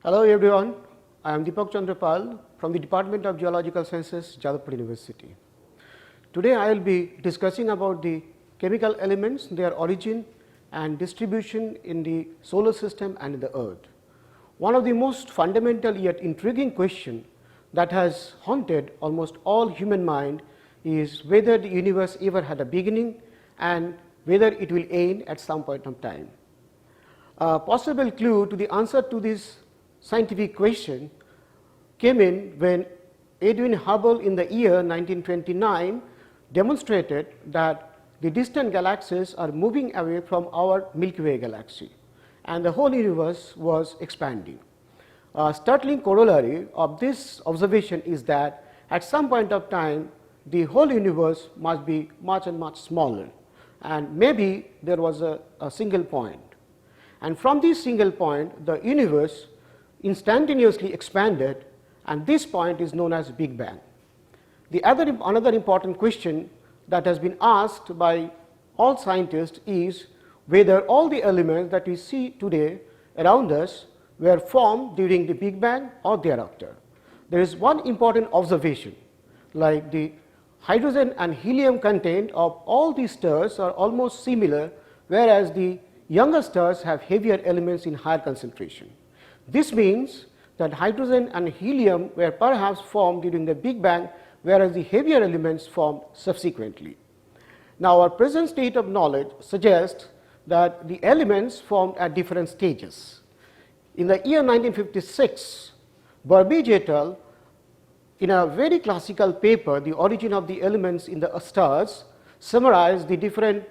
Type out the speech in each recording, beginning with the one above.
Hello everyone, I am Deepak Chandrapal from the Department of Geological Sciences, Jadavpur University. Today I will be discussing about the chemical elements, their origin and distribution in the solar system and in the earth. One of the most fundamental yet intriguing question that has haunted almost all human mind is whether the universe ever had a beginning and whether it will end at some point of time. A possible clue to the answer to this scientific question came in when Edwin Hubble in the year 1929 demonstrated that the distant galaxies are moving away from our Milky Way galaxy and the whole universe was expanding. A startling corollary of this observation is that at some point of time the whole universe must be much and much smaller, and maybe there was a single point, and from this single point the universe instantaneously expanded, and this point is known as Big Bang. Another important question that has been asked by all scientists is whether all the elements that we see today around us were formed during the Big Bang or thereafter. There is one important observation, like the hydrogen and helium content of all these stars are almost similar, whereas the younger stars have heavier elements in higher concentration. This means that hydrogen and helium were perhaps formed during the Big Bang, whereas the heavier elements formed subsequently. Now, our present state of knowledge suggests that the elements formed at different stages. In the year 1956, Burbidge et al., in a very classical paper, The Origin of the Elements in the Stars, summarized the different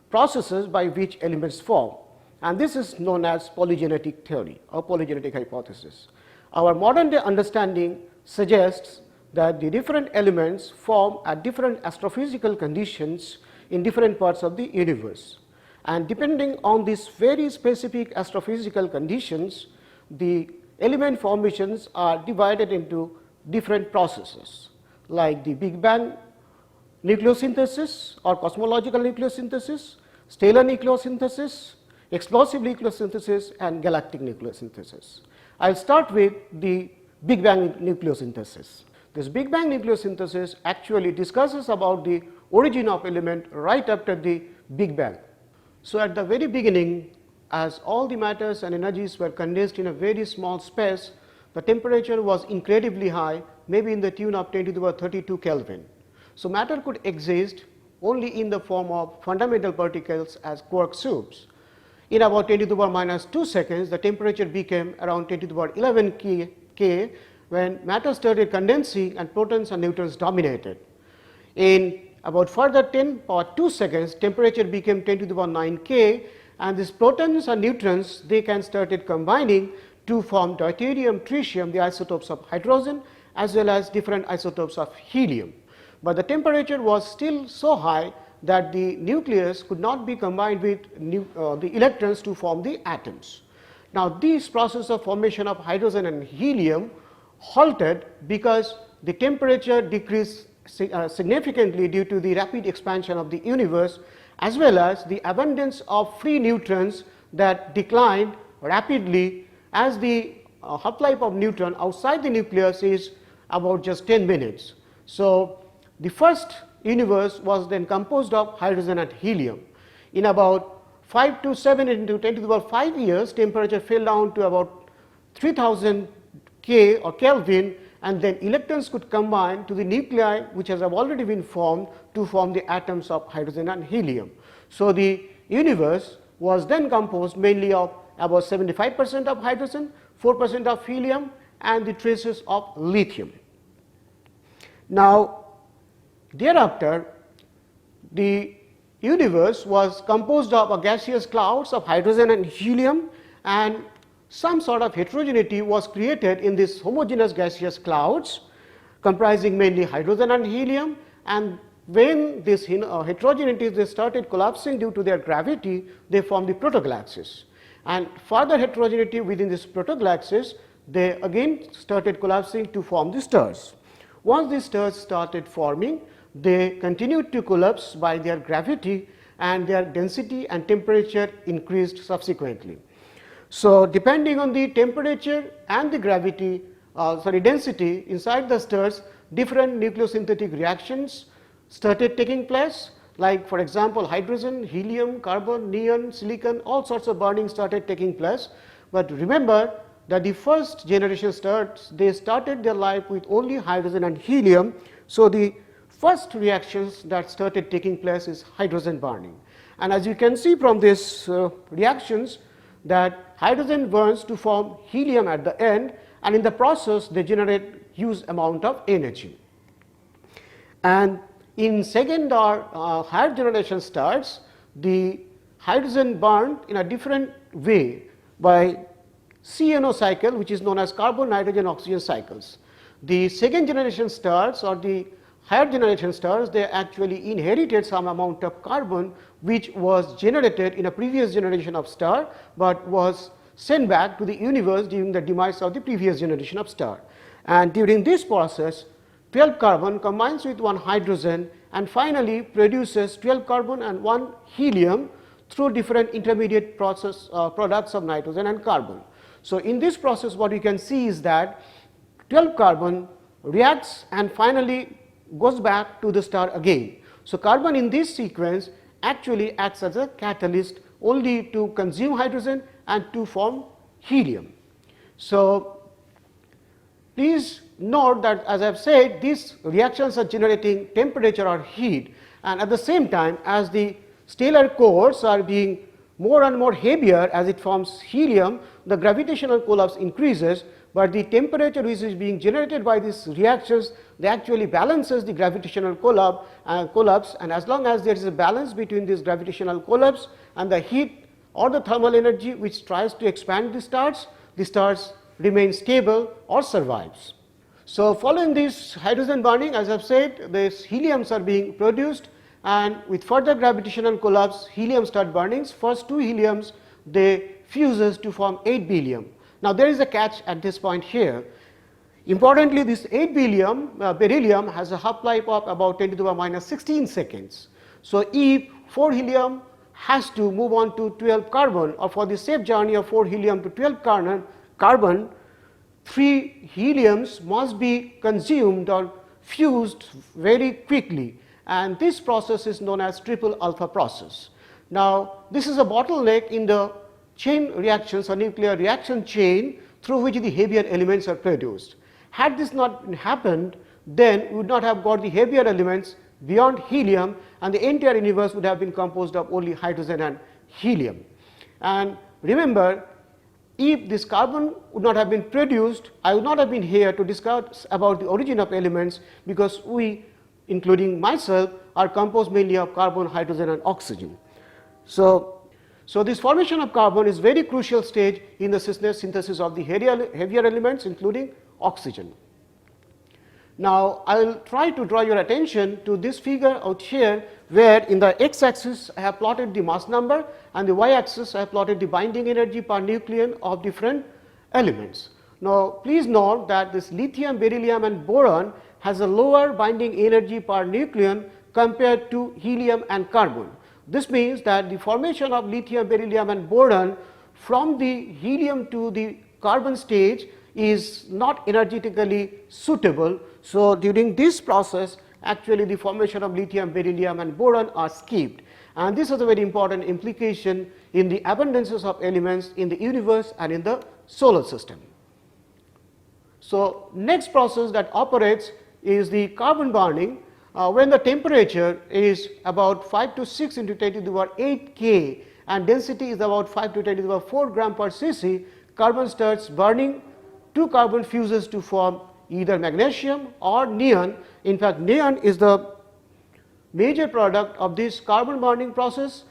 processes by which elements form, and this is known as polygenetic theory or polygenetic hypothesis. Our modern day understanding suggests that the different elements form at different astrophysical conditions in different parts of the universe, and depending on these very specific astrophysical conditions, the element formations are divided into different processes, like the Big Bang nucleosynthesis or cosmological nucleosynthesis, stellar nucleosynthesis, explosive nucleosynthesis and galactic nucleosynthesis. I will start with the Big Bang nucleosynthesis. This Big Bang nucleosynthesis actually discusses about the origin of element right after the Big Bang. So, at the very beginning, as all the matters and energies were condensed in a very small space, the temperature was incredibly high, maybe in the tune of 10 to the power 32 Kelvin. So, matter could exist only in the form of fundamental particles as quark soups. In about 10 to the power minus 2 seconds, the temperature became around 10 to the power 11 K when matter started condensing and protons and neutrons dominated. In about further 10 power 2 seconds, temperature became 10 to the power 9 K, and these protons and neutrons, they can started combining to form deuterium, tritium, the isotopes of hydrogen, as well as different isotopes of helium. But the temperature was still so high that the nucleus could not be combined with the electrons to form the atoms. Now, this process of formation of hydrogen and helium halted because the temperature decreased significantly due to the rapid expansion of the universe, as well as the abundance of free neutrons that declined rapidly, as the half-life of neutron outside the nucleus is about just 10 minutes. So, the first universe was then composed of hydrogen and helium. In about 5 to 7 into 10 to the power 5 years, temperature fell down to about 3000 K or Kelvin, and then electrons could combine to the nuclei which has already been formed to form the atoms of hydrogen and helium. So, the universe was then composed mainly of about 75% of hydrogen, 4% of helium and the traces of lithium. Now, thereafter, the universe was composed of a gaseous clouds of hydrogen and helium, and some sort of heterogeneity was created in these homogeneous gaseous clouds comprising mainly hydrogen and helium, and when this heterogeneity they started collapsing due to their gravity, they formed the protogalaxies, and further heterogeneity within this protogalaxies, they again started collapsing to form the stars. Once these stars started forming, they continued to collapse by their gravity, and their density and temperature increased subsequently. So, depending on the temperature and the gravity, density inside the stars, different nucleosynthetic reactions started taking place, like for example, hydrogen, helium, carbon, neon, silicon, all sorts of burning started taking place. But remember that the first generation stars, they started their life with only hydrogen and helium. So, the first reactions that started taking place is hydrogen burning. And as you can see from these reactions, that hydrogen burns to form helium at the end, and in the process they generate huge amount of energy. And in second or higher generation stars, the hydrogen burned in a different way by CNO cycle, which is known as carbon, nitrogen, oxygen cycles. The second generation stars or the higher generation stars, they actually inherited some amount of carbon which was generated in a previous generation of star, but was sent back to the universe during the demise of the previous generation of star. And during this process, 12 carbon combines with 1 hydrogen and finally produces 12 carbon and 1 helium through different intermediate process products of nitrogen and carbon. So, in this process what we can see is that 12 carbon reacts and finally goes back to the star again. So, carbon in this sequence actually acts as a catalyst only to consume hydrogen and to form helium. So, please note that as I have said, these reactions are generating temperature or heat, and at the same time as the stellar cores are being more and more heavier as it forms helium, the gravitational collapse increases, but the temperature which is being generated by these reactions, they actually balances the gravitational collapse, and as long as there is a balance between this gravitational collapse and the heat or the thermal energy which tries to expand the stars remain stable or survives. So, following this hydrogen burning, as I have said, these heliums are being produced, and with further gravitational collapse, helium start burning. First 2 heliums, they fuses to form 8 beryllium. Now, there is a catch at this point here. Importantly, this 8 beryllium has a half life of about 10 to the power minus 16 seconds. So, if 4 helium has to move on to 12 carbon, or for the safe journey of 4 helium to 12 carbon, 3 heliums must be consumed or fused very quickly, and this process is known as triple alpha process. Now, this is a bottleneck in the chain reactions or nuclear reaction chain through which the heavier elements are produced. Had this not happened, then we would not have got the heavier elements beyond helium, and the entire universe would have been composed of only hydrogen and helium. And remember, if this carbon would not have been produced, I would not have been here to discuss about the origin of elements, because we, including myself, are composed mainly of carbon, hydrogen and oxygen. So this formation of carbon is very crucial stage in the synthesis of the heavier elements, including oxygen. Now, I will try to draw your attention to this figure out here, where in the x axis I have plotted the mass number, and the y axis I have plotted the binding energy per nucleon of different elements. Now, please note that this lithium, beryllium and boron has a lower binding energy per nucleon compared to helium and carbon. This means that the formation of lithium, beryllium and boron from the helium to the carbon stage is not energetically suitable. So, during this process actually the formation of lithium, beryllium and boron are skipped, and this is a very important implication in the abundances of elements in the universe and in the solar system. So, next process that operates is the carbon burning. When the temperature is about 5 to 6 into 10 to the power 8 K and density is about 5 to 10 to the power 4 gram per cc, carbon starts burning. 2 carbon fuses to form either magnesium or neon. In fact, neon is the major product of this carbon burning process.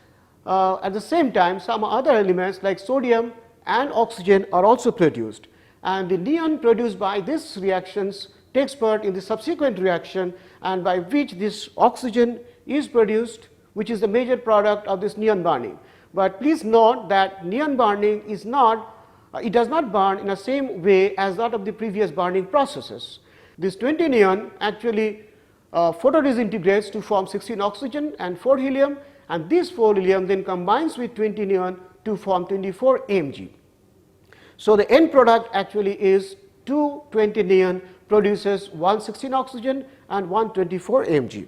At the same time, some other elements like sodium and oxygen are also produced, and the neon produced by these reactions takes part in the subsequent reaction, and by which this oxygen is produced, which is the major product of this neon burning. But please note that neon burning is not, it does not burn in the same way as that of the previous burning processes. This 20 neon actually photodisintegrates to form 16 oxygen and 4 helium, and this 4 helium then combines with 20 neon to form 24 Mg. So the end product actually is 220 neon produces 116 oxygen and 124 Mg.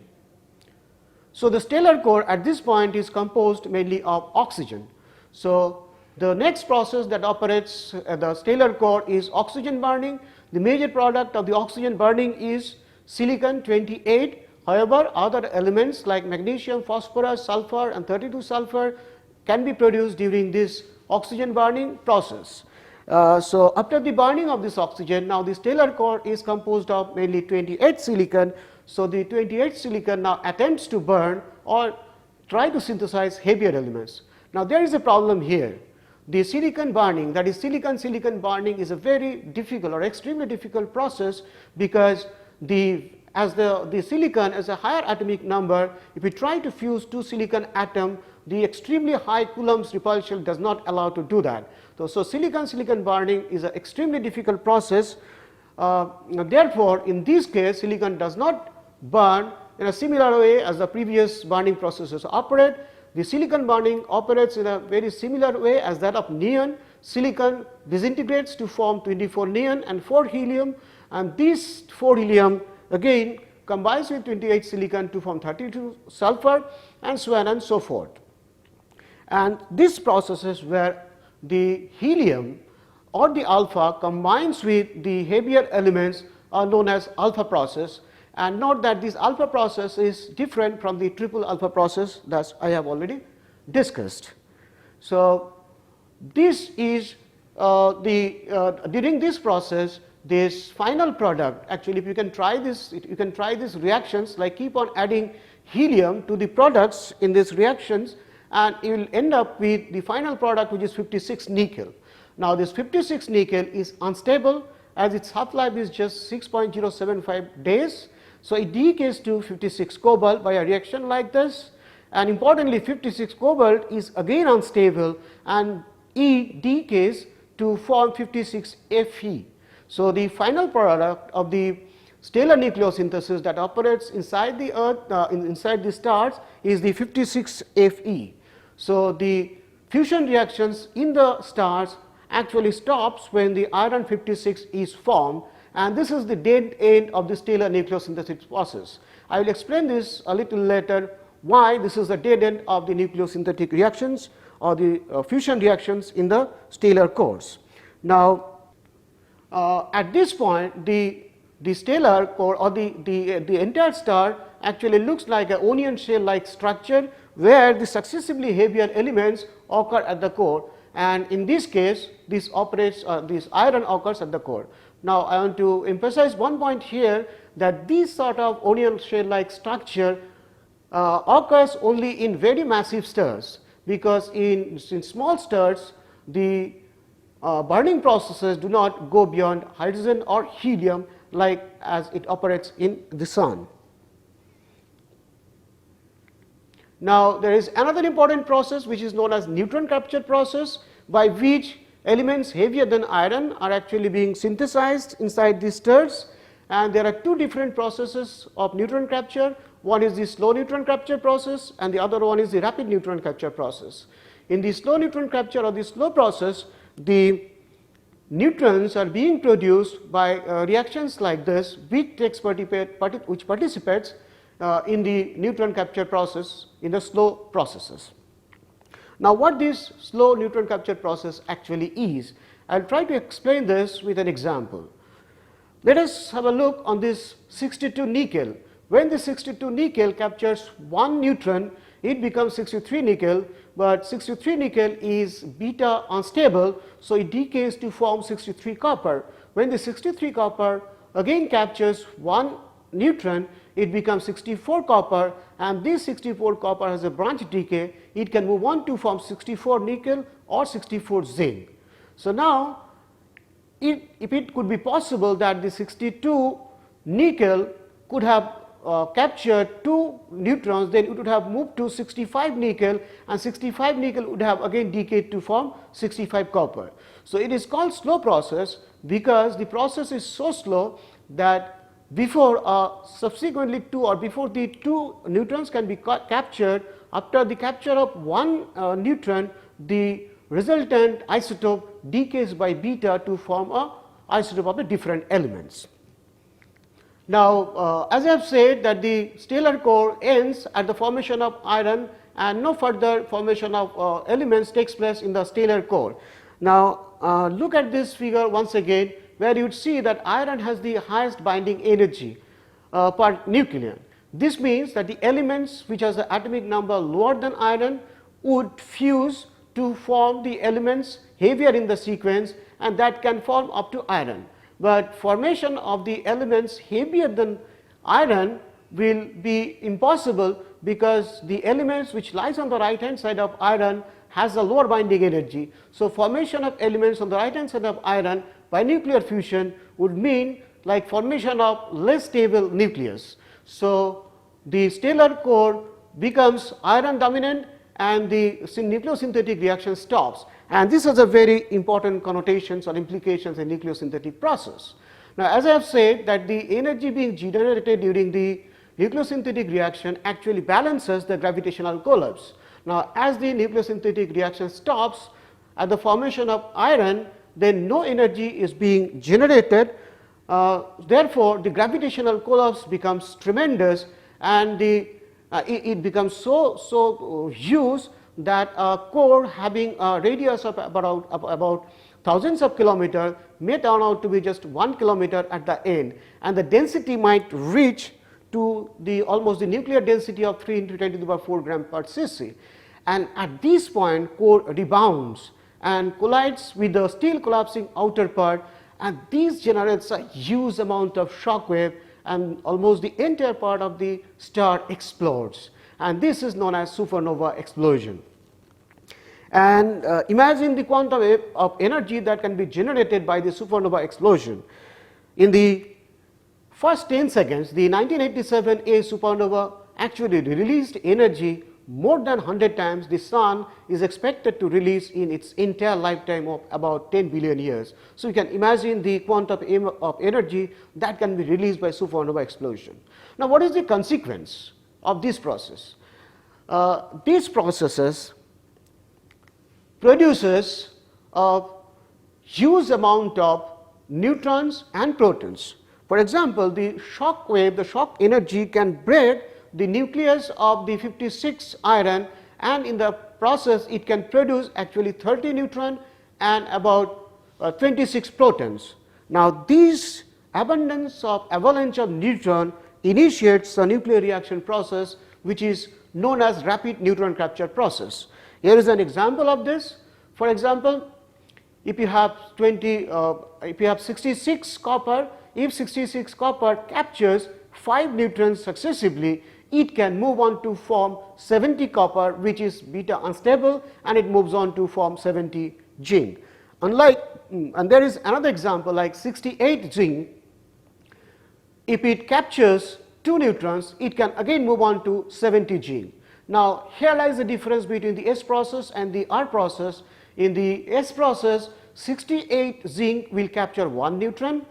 So the stellar core at this point is composed mainly of oxygen. So the next process that operates the stellar core is oxygen burning. The major product of the oxygen burning is silicon 28. However, other elements like magnesium, phosphorus, sulfur and 32 sulfur can be produced during this oxygen burning process. So after the burning of this oxygen, now the stellar core is composed of mainly 28 silicon. So the 28 silicon now attempts to burn or try to synthesize heavier elements. Now there is a problem here. The silicon burning, that is silicon burning, is a very difficult or extremely difficult process, because the silicon has a higher atomic number. If we try to fuse two silicon atom, the extremely high Coulomb's repulsion does not allow to do that. So silicon burning is an extremely difficult process. Therefore, in this case silicon does not burn in a similar way as the previous burning processes operate. The silicon burning operates in a very similar way as that of neon. Silicon disintegrates to form 24 neon and 4 helium, and this 4 helium again combines with 28 silicon to form 32 sulfur, and so on and so forth. And this process is where the helium or the alpha combines with the heavier elements are known as alpha process. And note that this alpha process is different from the triple alpha process that I have already discussed. So this is during this process, this final product, actually if you can try this, you can try these reactions, like keep on adding helium to the products in these reactions, and you will end up with the final product, which is 56 nickel. Now this 56 nickel is unstable, as its half life is just 6.075 days. So it decays to 56 cobalt by a reaction like this, and importantly 56 cobalt is again unstable, and it decays to form 56 Fe. So the final product of the stellar nucleosynthesis that operates inside the earth, inside the stars, is the 56 Fe. So the fusion reactions in the stars actually stops when the iron 56 is formed, and this is the dead end of the stellar nucleosynthesis process. I will explain this a little later, why this is the dead end of the nucleosynthetic reactions or the fusion reactions in the stellar cores. Now at this point the stellar core or the entire star actually looks like an onion shell like structure, where the successively heavier elements occur at the core, and in this case this operates this iron occurs at the core. Now I want to emphasize one point here, that this sort of onion shell like structure occurs only in very massive stars, because in small stars the burning processes do not go beyond hydrogen or helium, like as it operates in the sun. Now there is another important process which is known as neutron capture process, by which elements heavier than iron are actually being synthesized inside these stars, and there are two different processes of neutron capture. One is the slow neutron capture process, and the other one is the rapid neutron capture process. In the slow neutron capture or the slow process, the neutrons are being produced by reactions like this, which participates in the neutron capture process in the slow processes. Now what this slow neutron capture process actually is, I will try to explain this with an example. Let us have a look on this 62 nickel. When the 62 nickel captures one neutron, it becomes 63 nickel, but 63 nickel is beta unstable, so it decays to form 63 copper. When the 63 copper again captures one neutron, it becomes 64 copper, and this 64 copper has a branch decay. It can move on to form 64 nickel or 64 zinc. So now if it could be possible that the 62 nickel could have captured two neutrons, then it would have moved to 65 nickel, and 65 nickel would have again decayed to form 65 copper. So it is called slow process, because the process is so slow that before subsequently before the two neutrons can be captured, after the capture of one neutron, the resultant isotope decays by beta to form a isotope of the different elements. Now, as I have said that the stellar core ends at the formation of iron and no further formation of elements takes place in the stellar core. Now, look at this figure once again, where you would see that iron has the highest binding energy per nucleon. This means that the elements which has the atomic number lower than iron would fuse to form the elements heavier in the sequence, and that can form up to iron. But formation of the elements heavier than iron will be impossible, because the elements which lies on the right hand side of iron has a lower binding energy. So, formation of elements on the right hand side of iron by nuclear fusion would mean like formation of less stable nucleus. So, the stellar core becomes iron dominant and the nucleosynthetic reaction stops, and this has a very important connotations or implications in nucleosynthetic process. Now, as I have said that the energy being generated during the nucleosynthetic reaction actually balances the gravitational collapse. Now, as the nucleosynthetic reaction stops at the formation of iron, then no energy is being generated. Therefore, the gravitational collapse becomes tremendous, and it becomes so huge that a core having a radius of about thousands of kilometers may turn out to be just 1 kilometer at the end, and the density might reach to the almost the nuclear density of 3 into 10 to the power 4 gram per cc. And at this point, core rebounds and collides with the still collapsing outer part, and this generates a huge amount of shock wave, and almost the entire part of the star explodes, and this is known as supernova explosion. And imagine the quantum wave of energy that can be generated by the supernova explosion. In the first 10 seconds, the 1987 A supernova actually released energy more than 100 times the sun is expected to release in its entire lifetime of about 10 billion years. So, you can imagine the quantum of energy that can be released by supernova explosion. Now, what is the consequence of this process? These processes produces a huge amount of neutrons and protons. For example, the shock wave, the shock energy can break the nucleus of the 56 iron, and in the process it can produce actually 30 neutron and about 26 protons. Now, this abundance of avalanche of neutron initiates a nuclear reaction process which is known as rapid neutron capture process. Here is an example of this. For example, if you have 66 copper, if 66 copper captures 5 neutrons successively, it can move on to form 70 copper, which is beta unstable, and it moves on to form 70 zinc. Unlike, and there is another example like 68 zinc, if it captures 2 neutrons, it can again move on to 70 zinc. Now, here lies the difference between the S process and the R process. In the S process, 68 zinc will capture 1 neutron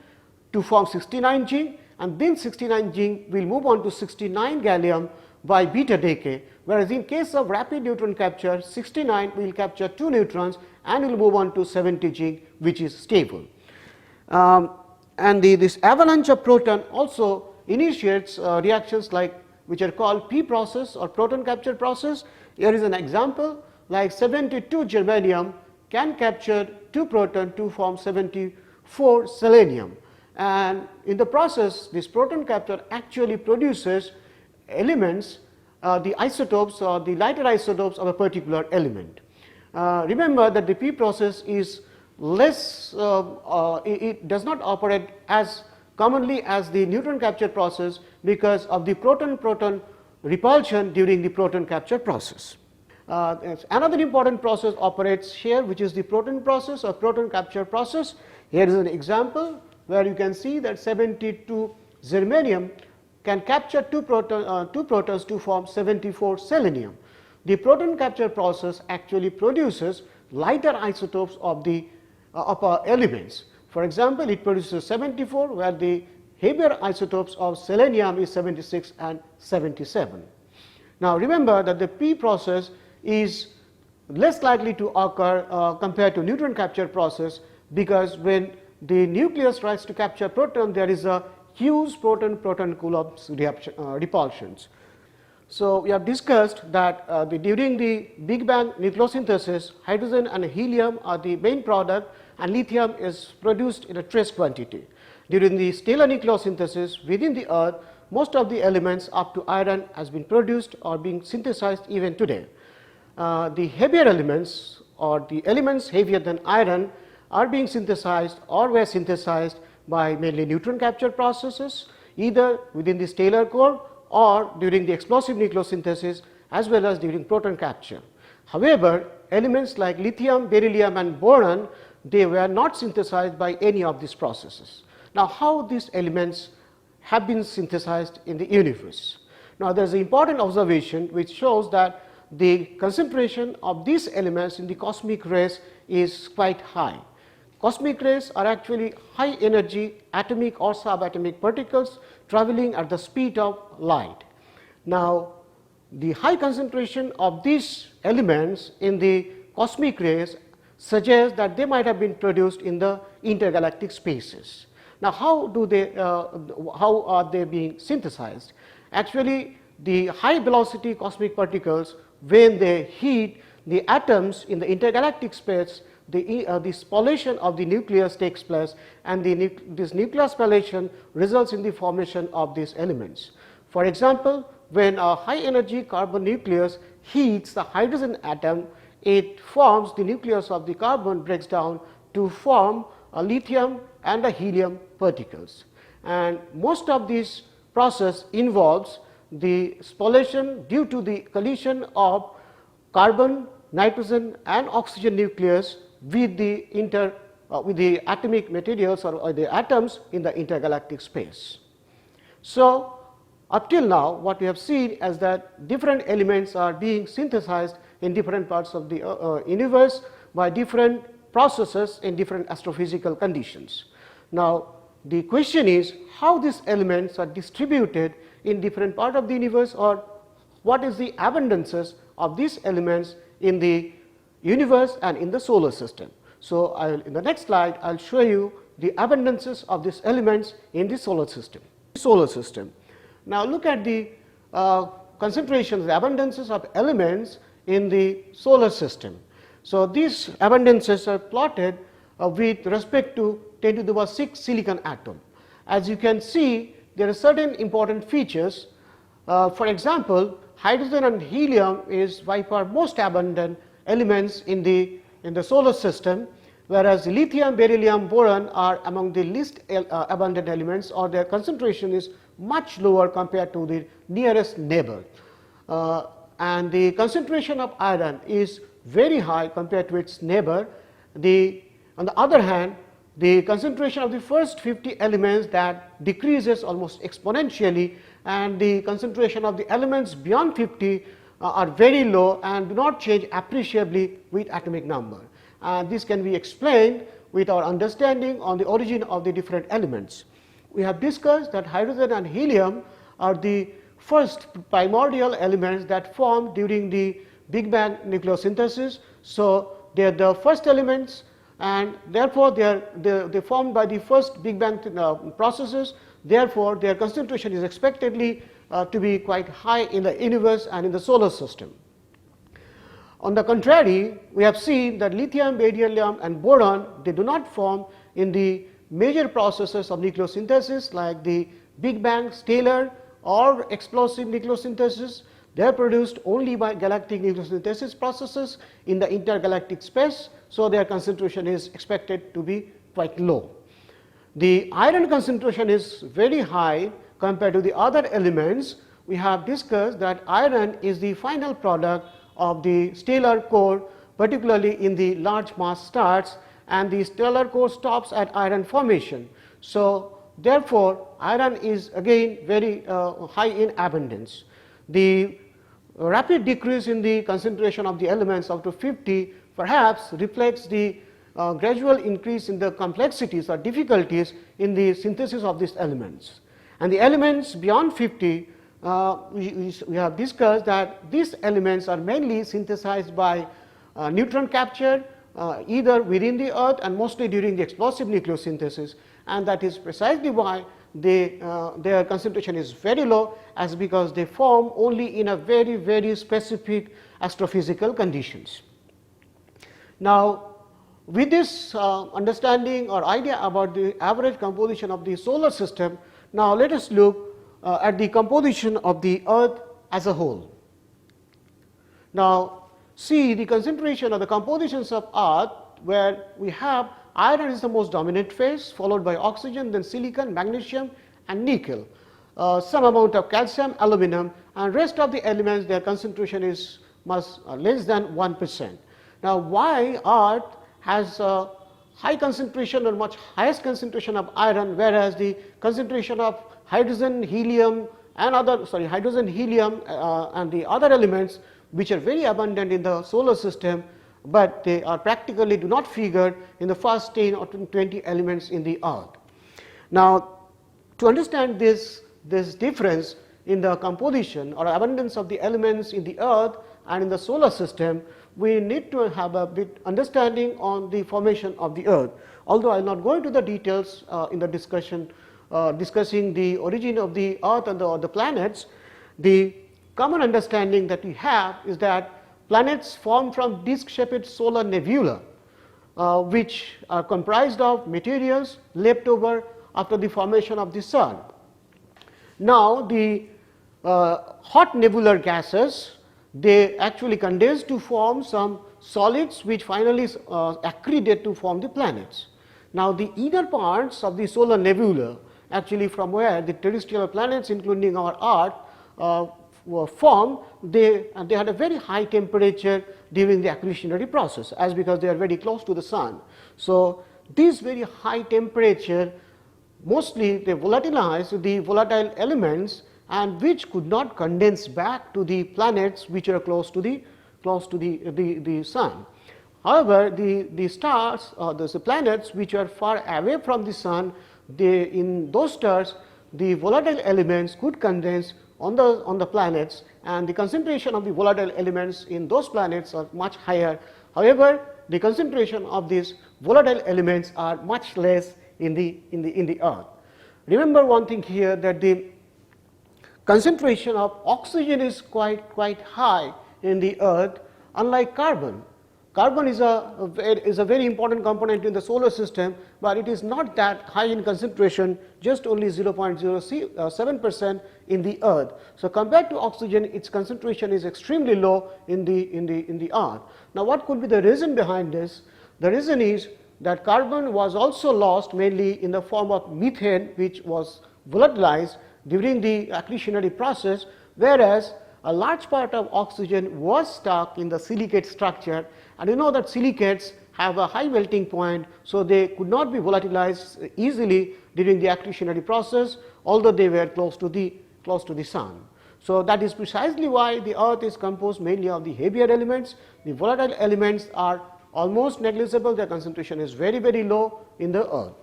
to form 69 zinc, and then 69 zinc will move on to 69 gallium by beta decay, whereas in case of rapid neutron capture, 69 will capture 2 neutrons and will move on to 70 zinc, which is stable. And this avalanche of proton also initiates reactions like which are called P process or proton capture process. Here is an example like 72 germanium can capture 2 proton to form 74 selenium. And in the process, this proton capture actually produces elements, the isotopes or the lighter isotopes of a particular element. Remember that the P process is less, it does not operate as commonly as the neutron capture process because of the proton-proton repulsion during the proton capture process. Another important process operates here, which is the proton process or proton capture process. Here is an example where you can see that 72 germanium can capture 2 protons to form 74 selenium. The proton capture process actually produces lighter isotopes of the elements. For example, it produces 74, where the heavier isotopes of selenium is 76 and 77. Now, remember that the P process is less likely to occur compared to neutron capture process, because when the nucleus tries to capture proton, there is a huge proton-proton Coulomb's repulsions. So, we have discussed that during the Big Bang nucleosynthesis, hydrogen and helium are the main product and lithium is produced in a trace quantity. During the stellar nucleosynthesis within the earth, most of the elements up to iron has been produced or being synthesized even today. The heavier elements or the elements heavier than iron are being synthesized or were synthesized by mainly neutron capture processes, either within the stellar core or during the explosive nucleosynthesis as well as during proton capture. However, elements like lithium, beryllium and boron, they were not synthesized by any of these processes. Now, how these elements have been synthesized in the universe? Now, there is an important observation which shows that the concentration of these elements in the cosmic rays is quite high. Cosmic rays are actually high energy atomic or subatomic particles traveling at the speed of light. Now, the high concentration of these elements in the cosmic rays suggests that they might have been produced in the intergalactic spaces. Now, how are they being synthesized? Actually, the high velocity cosmic particles, when they heat the atoms in the intergalactic space, the spallation of the nucleus takes place, and this nuclear spallation results in the formation of these elements. For example, when a high energy carbon nucleus heats the hydrogen atom, it forms the nucleus of the carbon breaks down to form a lithium and a helium particles. And most of this process involves the spallation due to the collision of carbon, nitrogen and oxygen nucleus with the atomic materials or the atoms in the intergalactic space. So, up till now what we have seen is that different elements are being synthesized in different parts of the universe by different processes in different astrophysical conditions. Now, the question is how these elements are distributed in different parts of the universe, or what is the abundances of these elements in the universe and in the solar system. So, in the next slide I will show you the abundances of these elements in the solar system. Now, look at the concentrations, the abundances of elements in the solar system. So, these abundances are plotted with respect to 10 to the power 6 silicon atom. As you can see, there are certain important features. For example, hydrogen and helium is by far most abundant elements in the solar system, whereas lithium, beryllium, boron are among the least abundant elements, or their concentration is much lower compared to the nearest neighbor. And the concentration of iron is very high compared to its neighbor. On the other hand, the concentration of the first 50 elements that decreases almost exponentially, and the concentration of the elements beyond 50 are very low and do not change appreciably with atomic number. And this can be explained with our understanding on the origin of the different elements. We have discussed that hydrogen and helium are the first primordial elements that formed during the Big Bang nucleosynthesis. So, they are the first elements, and therefore, they are formed by the first Big Bang processes. Therefore, their concentration is expectedly to be quite high in the universe and in the solar system. On the contrary, we have seen that lithium, beryllium and boron, they do not form in the major processes of nucleosynthesis like the Big Bang, stellar or explosive nucleosynthesis. They are produced only by galactic nucleosynthesis processes in the intergalactic space. So, their concentration is expected to be quite low. The iron concentration is very high compared to the other elements. We have discussed that iron is the final product of the stellar core, particularly in the large mass stars, and the stellar core stops at iron formation. So, therefore, iron is again very high in abundance. The rapid decrease in the concentration of the elements up to 50 perhaps reflects the gradual increase in the complexities or difficulties in the synthesis of these elements. And the elements beyond 50, we have discussed that these elements are mainly synthesized by neutron capture either within the earth and mostly during the explosive nucleosynthesis, and that is precisely why their concentration is very low, as because they form only in a very, very specific astrophysical conditions. Now, with this understanding or idea about the average composition of the solar system, now let us look at the composition of the earth as a whole. Now, see the concentration of the compositions of earth, where we have iron is the most dominant phase, followed by oxygen, then silicon, magnesium and nickel, some amount of calcium, aluminum, and rest of the elements their concentration is much less than 1%. Now, why earth has a high concentration or much highest concentration of iron, whereas the concentration of hydrogen, helium and and the other elements which are very abundant in the solar system, but they are practically do not figure in the first 10 or 20 elements in the earth. Now, to understand this difference in the composition or abundance of the elements in the earth and in the solar system, we need to have a bit understanding on the formation of the earth. Although I will not go into the details in the discussion discussing the origin of the earth and the planets, the common understanding that we have is that planets form from disc-shaped solar nebula, which are comprised of materials left over after the formation of the sun. Now, the hot nebular gases, they actually condense to form some solids which finally accreted to form the planets. Now, the inner parts of the solar nebula, actually from where the terrestrial planets including our earth were formed, they had a very high temperature during the accretionary process, as because they are very close to the sun. So, this very high temperature mostly they volatilized the volatile elements, and which could not condense back to the planets which are close to the sun. However, the stars or the planets which are far away from the sun, in those stars the volatile elements could condense on the planets, and the concentration of the volatile elements in those planets are much higher. However, the concentration of these volatile elements are much less in the earth. Remember one thing here, that the concentration of oxygen is quite high in the earth, unlike carbon. Carbon is a very important component in the solar system, but it is not that high in concentration, just only 0.07% in the earth. So, compared to oxygen, its concentration is extremely low in the earth. Now, what could be the reason behind this? The reason is that carbon was also lost mainly in the form of methane, which was volatilized during the accretionary process, whereas a large part of oxygen was stuck in the silicate structure, and you know that silicates have a high melting point, so they could not be volatilized easily during the accretionary process, although they were close to the sun. So, that is precisely why the earth is composed mainly of the heavier elements. The volatile elements are almost negligible, their concentration is very, very low in the earth.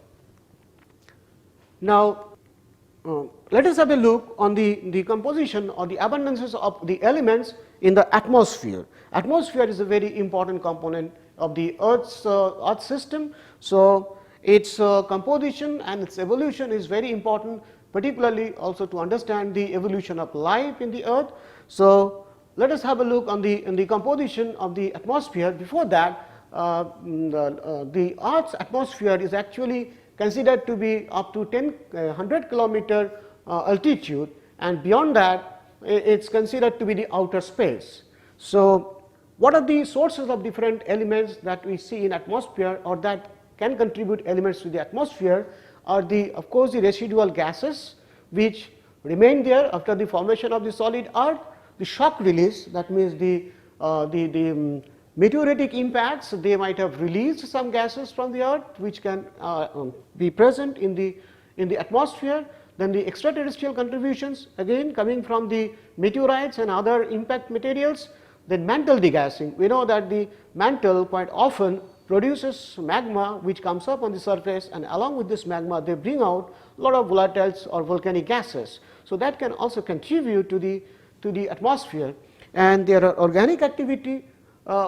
Now, let us have a look on the composition or the abundances of the elements in the atmosphere. Atmosphere is a very important component of the Earth's Earth system. So, its composition and its evolution is very important, particularly also to understand the evolution of life in the Earth. So, let us have a look on the composition of the atmosphere. Before that, the Earth's atmosphere is actually considered to be up to 100 kilometer altitude, and beyond that it is considered to be the outer space. So, what are the sources of different elements that we see in atmosphere, or that can contribute elements to the atmosphere, are of course the residual gases which remain there after the formation of the solid earth, the shock release, that means the meteoritic impacts, they might have released some gases from the earth which can be present in the atmosphere. Then the extraterrestrial contributions, again coming from the meteorites and other impact materials. Then mantle degassing, we know that the mantle quite often produces magma which comes up on the surface, and along with this magma they bring out a lot of volatiles or volcanic gases. So, that can also contribute to the atmosphere. And there are organic activity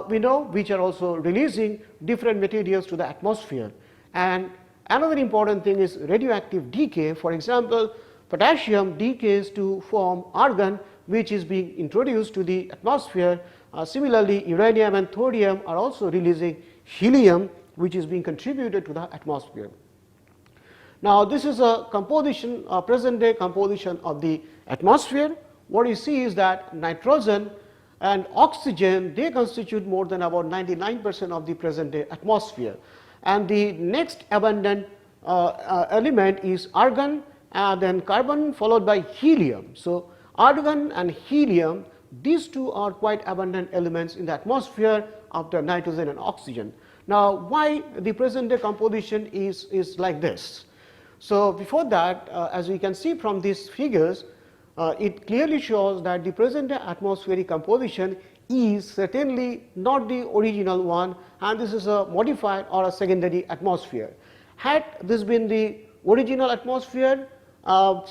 we know which are also releasing different materials to the atmosphere. And another important thing is radioactive decay. For example, potassium decays to form argon, which is being introduced to the atmosphere. Similarly, uranium and thorium are also releasing helium, which is being contributed to the atmosphere. Now, this is a composition, a present day composition of the atmosphere. What you see is that nitrogen and oxygen, they constitute more than about 99% of the present day atmosphere. And the next abundant element is argon, and then carbon, followed by helium. So, argon and helium, these two are quite abundant elements in the atmosphere after nitrogen and oxygen. Now, why the present day composition is like this? So, before that, as we can see from these figures, it clearly shows that the present day atmospheric composition is certainly not the original one, and this is a modified or a secondary atmosphere. Had this been the original atmosphere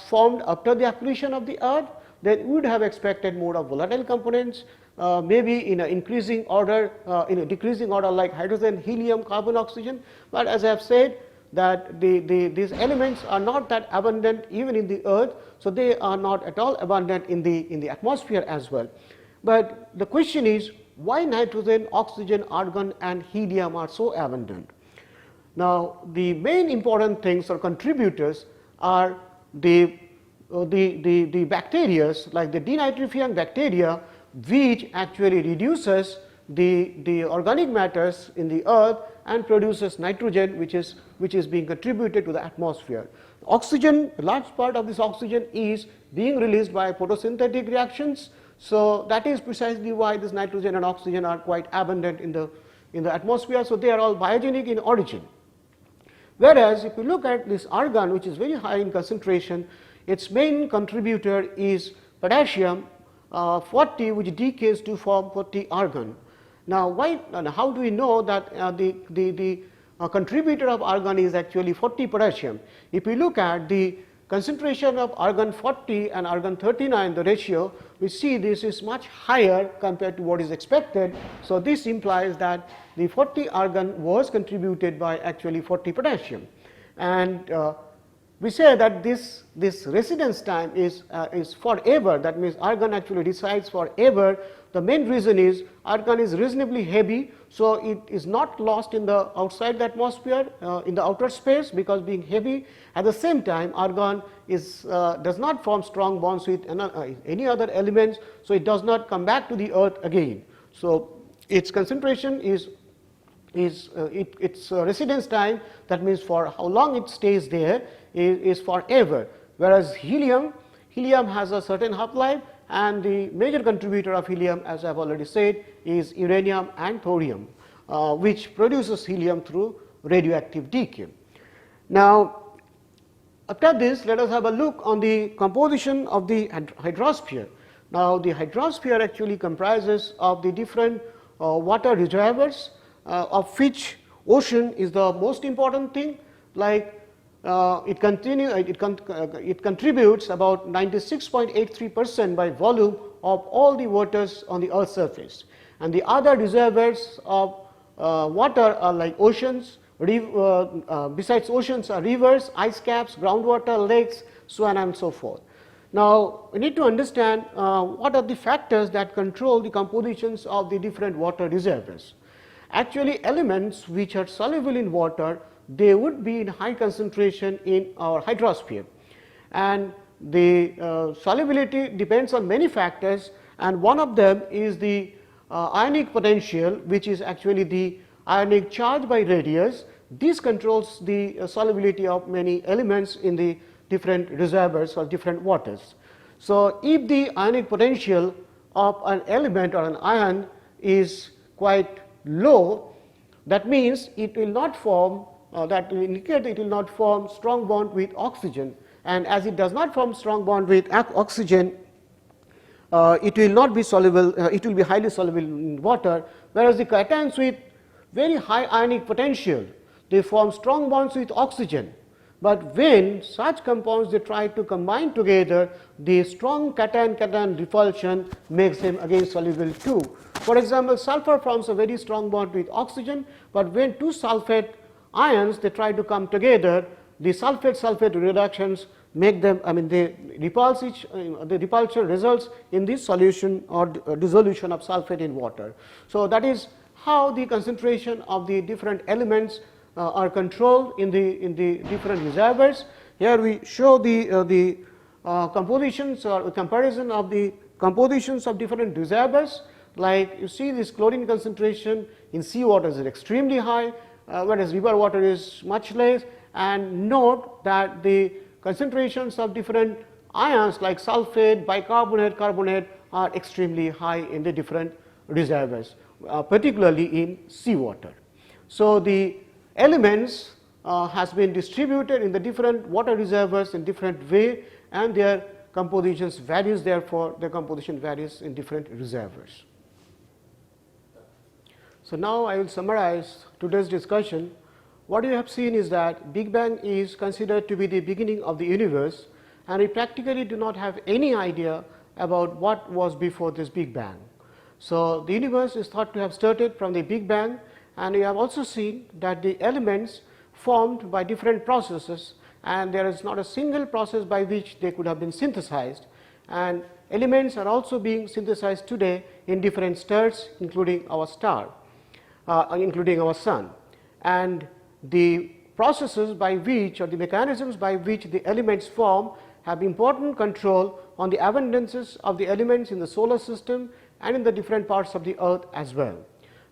formed after the accretion of the earth, then we would have expected more of volatile components, maybe in an increasing order, in a decreasing order like hydrogen, helium, carbon, oxygen. But as I have said, that these elements are not that abundant even in the earth, so they are not at all abundant in the atmosphere as well. But the question is, why nitrogen, oxygen, argon and helium are so abundant? Now, the main important things or contributors are the bacteria, like the denitrifying bacteria, which actually reduces the organic matters in the earth and produces nitrogen, which is being contributed to the atmosphere. Oxygen, a large part of this oxygen is being released by photosynthetic reactions. So, that is precisely why this nitrogen and oxygen are quite abundant in the atmosphere. So, they are all biogenic in origin. Whereas, if you look at this argon, which is very high in concentration, its main contributor is potassium 40, which decays to form 40 argon. Now, why and how do we know that the contributor of argon is actually 40 potassium? If we look at the concentration of argon 40 and argon 39, the ratio, we see this is much higher compared to what is expected. So, this implies that the 40 argon was contributed by actually 40 potassium. And we say that this residence time is forever. That means argon actually resides forever. The main reason is argon is reasonably heavy, so it is not lost in the outside the atmosphere in the outer space, because being heavy. At the same time, argon does not form strong bonds with any other elements, so it does not come back to the earth again. So, its concentration is its residence time, that means for how long it stays there, is forever. Whereas helium has a certain half life, and the major contributor of helium, as I have already said, is uranium and thorium, which produces helium through radioactive decay. Now, after this, let us have a look on the composition of the hydrosphere. Now, the hydrosphere actually comprises of the different water reservoirs, of which ocean is the most important thing. Like it contributes about 96.83% by volume of all the waters on the earth's surface, and the other reservoirs of water are like oceans. Besides oceans are rivers, ice caps, groundwater, lakes, so on and so forth. Now, we need to understand what are the factors that control the compositions of the different water reservoirs. Actually, elements which are soluble in water, they would be in high concentration in our hydrosphere, and the solubility depends on many factors, and one of them is the ionic potential, which is actually the ionic charge by radius. This controls the solubility of many elements in the different reservoirs or different waters. So, if the ionic potential of an element or an ion is quite low, that means it will not form that will indicate it will not form strong bond with oxygen, and as it does not form strong bond with oxygen, it will not be soluble, it will be highly soluble in water. Whereas the cations with very high ionic potential, they form strong bonds with oxygen. but when such compounds they try to combine together, the strong cation-cation repulsion makes them again soluble too. For example, sulfur forms a very strong bond with oxygen, but when two sulfate ions they try to come together, the sulfate-sulfate reductions make them, they repulse the repulsion results in the solution or dissolution of sulfate in water. So, that is how the concentration of the different elements are controlled in the different reservoirs. Here we show the compositions or comparison of the compositions of different reservoirs. Like you see, this chlorine concentration in sea water is extremely high, whereas river water is much less. And note that the concentrations of different ions like sulfate, bicarbonate, carbonate are extremely high in the different reservoirs, particularly in seawater. So, the elements has been distributed in the different water reservoirs in different way, and their compositions varies, therefore, their composition varies in different reservoirs. So, now I will summarize today's discussion. What you have seen is that Big Bang is considered to be the beginning of the universe, and we practically do not have any idea about what was before this Big Bang. So, the universe is thought to have started from the Big Bang, and we have also seen that the elements formed by different processes, and there is not a single process by which they could have been synthesized, and elements are also being synthesized today in different stars, including our star, including our sun. And the processes by which, or the mechanisms by which the elements form, have important control on the abundances of the elements in the solar system and in the different parts of the earth as well.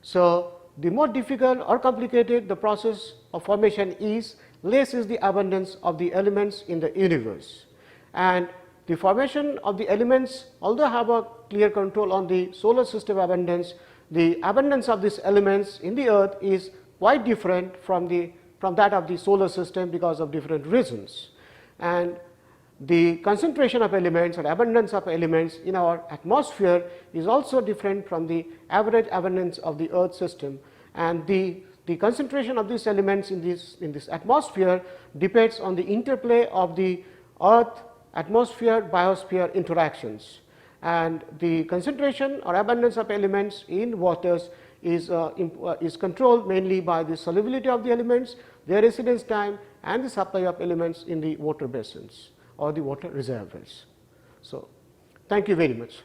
So, the more difficult or complicated the process of formation is, less is the abundance of the elements in the universe. And the formation of the elements, although have a clear control on the solar system abundance, the abundance of these elements in the earth is quite different from that of the solar system because of different reasons. And the concentration of elements or abundance of elements in our atmosphere is also different from the average abundance of the earth system, and the concentration of these elements in this atmosphere depends on the interplay of the earth atmosphere biosphere interactions, and the concentration or abundance of elements in waters is controlled mainly by the solubility of the elements, their residence time, and the supply of elements in the water basins or the water reservoirs. So, thank you very much.